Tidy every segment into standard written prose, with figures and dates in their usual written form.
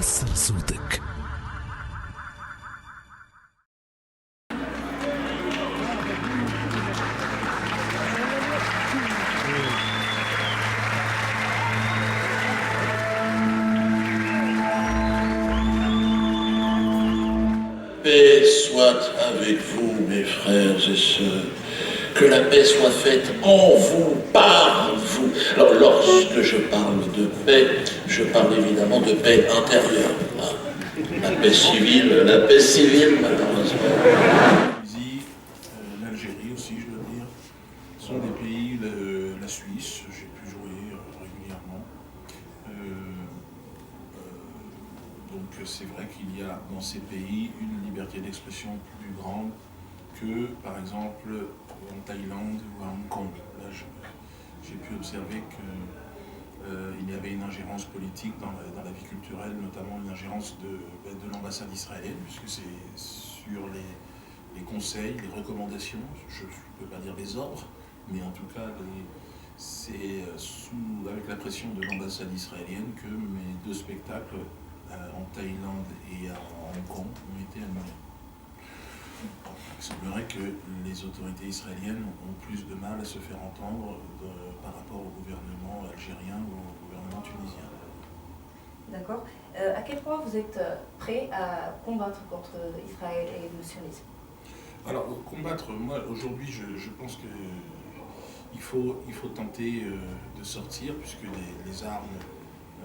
وصل صوتك. Paix soit avec vous, mes frères et sœurs. Que la paix soit faite en vous, par vous. Alors, lorsque je parle de paix, je parle évidemment de paix intérieure. La paix civile, malheureusement. L'Algérie aussi, je dois dire, sont des pays, la Suisse, j'ai pu jouer régulièrement. Donc c'est vrai qu'il y a dans ces pays une liberté d'expression plus grande que, par exemple, en Thaïlande ou à Hong Kong. Là, j'ai pu observer qu'il y avait une ingérence politique dans la vie culturelle, notamment une ingérence de l'ambassade israélienne, puisque c'est sur les conseils, les recommandations, je ne peux pas dire les ordres, mais en tout cas, c'est avec la pression de l'ambassade israélienne que mes deux spectacles en Thaïlande et à Hong Kong ont été annulés. Il semblerait que les autorités israéliennes ont plus de mal à se faire entendre par rapport au gouvernement algérien ou au gouvernement tunisien. D'accord. À quel point vous êtes prêt à combattre contre Israël et le sionisme? Alors, combattre, moi aujourd'hui je pense qu'il faut tenter de sortir, puisque les armes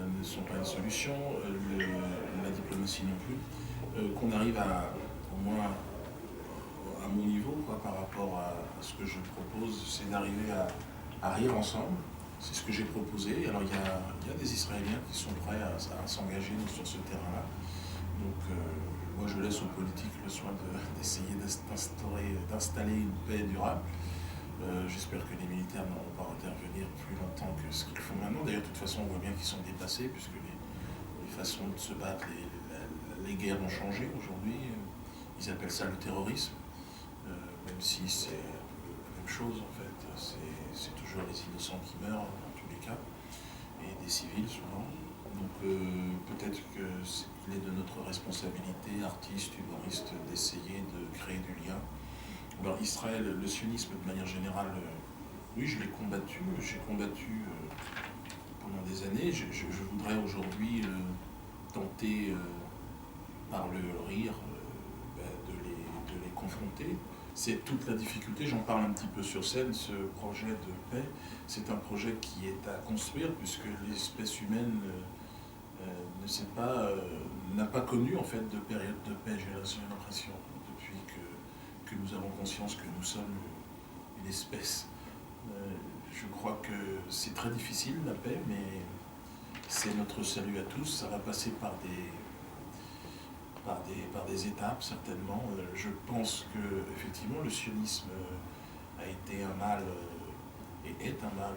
ne sont pas une solution, la diplomatie non plus, qu'on arrive au moins à mon niveau, par rapport à ce que je propose, c'est d'arriver à rire ensemble. C'est ce que j'ai proposé. Alors il y a des Israéliens qui sont prêts à s'engager sur ce terrain-là. Donc moi je laisse aux politiques le soin d'essayer d'installer une paix durable. J'espère que les militaires n'auront pas à intervenir plus longtemps que ce qu'ils font maintenant. D'ailleurs, de toute façon, on voit bien qu'ils sont dépassés, puisque les façons de se battre, les guerres ont changé aujourd'hui. Ils appellent ça le terrorisme, même si c'est la même chose en fait. C'est toujours les innocents qui meurent dans tous les cas, et des civils souvent. Donc peut-être qu'il est de notre responsabilité, artistes, humoristes, d'essayer de créer du lien. Alors Israël, le sionisme de manière générale, oui, je l'ai combattu, j'ai combattu pendant des années. Je voudrais aujourd'hui tenter, par le rire, de les confronter. C'est toute la difficulté, j'en parle un petit peu sur scène, ce projet de paix, c'est un projet qui est à construire, puisque l'espèce humaine n'a pas connu en fait de période de paix, j'ai l'impression, depuis que nous avons conscience que nous sommes une espèce. Je crois que c'est très difficile la paix, mais c'est notre salut à tous. Ça va passer par des étapes certainement. Je pense que effectivement le sionisme a été un mal et est un mal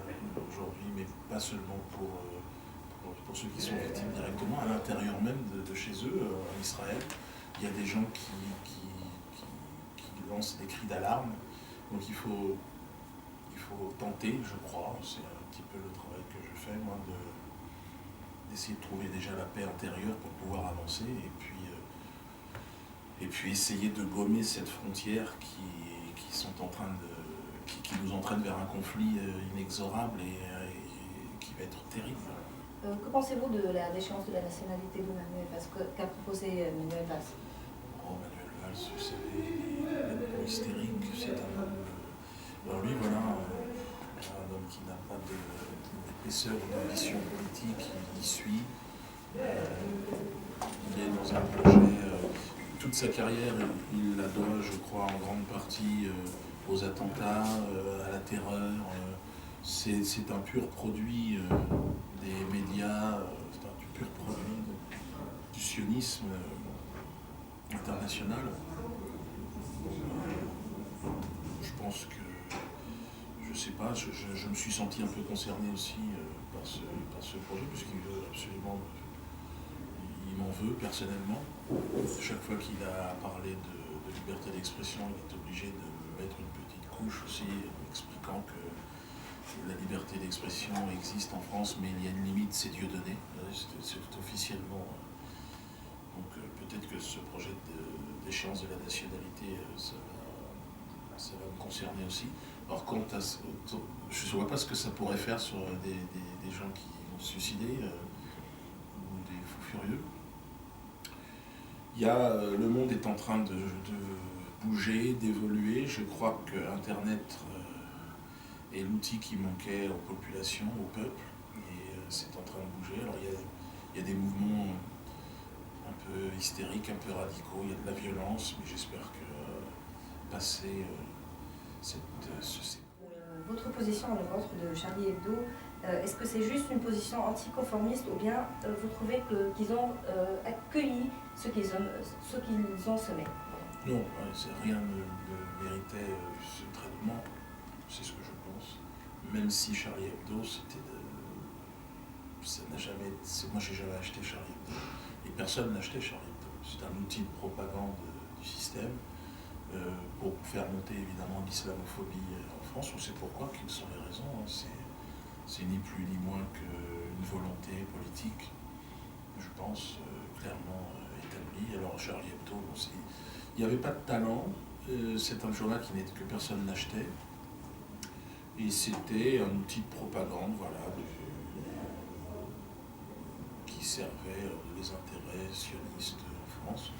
aujourd'hui, mais pas seulement pour ceux qui sont victimes directement, à l'intérieur même de chez eux, en Israël. Il y a des gens qui lancent des cris d'alarme. Donc il faut tenter, je crois, c'est un petit peu le travail que je fais, moi, d'essayer de trouver déjà la paix intérieure pour pouvoir avancer, et puis essayer de gommer cette frontière qui nous entraîne vers un conflit inexorable et qui va être terrible. Que pensez-vous de la déchéance de la nationalité de Manuel Valls qu'a proposé Manuel Valls? Manuel Valls, vous savez, il est complètement hystérique, c'est un homme... Alors lui, voilà, un homme qui n'a pas d'épaisseur ou d'ambition politique, il suit. Il est dans un projet... toute sa carrière, il la doit, je crois, en grande partie aux attentats, à la terreur. C'est un pur produit des médias, c'est un pur produit du sionisme international. Je pense que, je sais pas, je me suis senti un peu concerné aussi par ce projet, puisqu'il veut absolument, il m'en veut personnellement. Chaque fois qu'il a parlé de liberté d'expression, il est obligé de mettre une petite couche aussi, en expliquant que la liberté d'expression existe en France, mais il y a une limite, c'est Dieudonné. C'est officiellement Donc peut-être que ce projet d'échéance de la nationalité, ça va me concerner aussi. Alors je ne vois pas ce que ça pourrait faire sur des gens qui vont se suicider ou des fous furieux. Le monde est en train de bouger, d'évoluer. Je crois que Internet est l'outil qui manquait aux populations, au peuple, et c'est en train de bouger. Alors il y a des mouvements un peu hystériques, un peu radicaux, il y a de la violence, mais j'espère que passer Votre position à l'encontre de Charlie Hebdo, est-ce que c'est juste une position anticonformiste ou bien vous trouvez qu'ils ont accueilli ce qu'ils ont semé? Non, rien ne méritait ce traitement, c'est ce que je pense. Même si Charlie Hebdo, ça n'a jamais... Moi, j'ai jamais acheté Charlie Hebdo. Et personne n'achetait Charlie Hebdo. C'est un outil de propagande du système pour faire monter évidemment l'islamophobie en France. On sait pourquoi, quelles sont les raisons. C'est ni plus ni moins qu'une volonté politique, je pense, clairement établie. Alors Charlie Hebdo, il n'y avait pas de talent. C'est un journal que personne n'achetait. Et c'était un outil de propagande, voilà, qui servait les intérêts sionistes en France.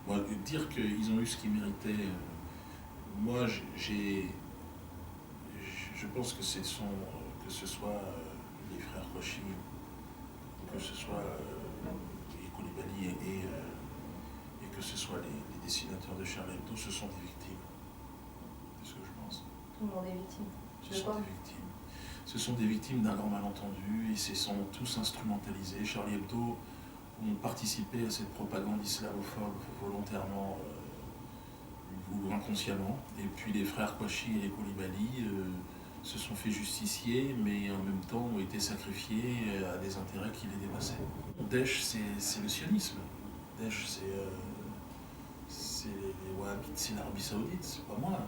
Moi, dire qu'ils ont eu ce qu'ils méritaient, moi, je pense que ce soit les frères Kouachi, que ce soit les Koulibaly et que ce soit les dessinateurs de Charlie Hebdo, ce sont des victimes. C'est ce que je pense. Tout le monde est victime. Ce sont des victimes. Ce sont des victimes d'un grand malentendu, et ils sont tous instrumentalisés. Charlie Hebdo ont participé à cette propagande islamophobe volontairement ou inconsciemment. Et puis les frères Kouachi et les Koulibaly se sont fait justicier, mais en même temps ont été sacrifiés à des intérêts qui les dépassaient. Daesh, c'est le sionisme. Daesh, c'est les Wahhabites, c'est l'Arabie Saoudite, c'est pas moi.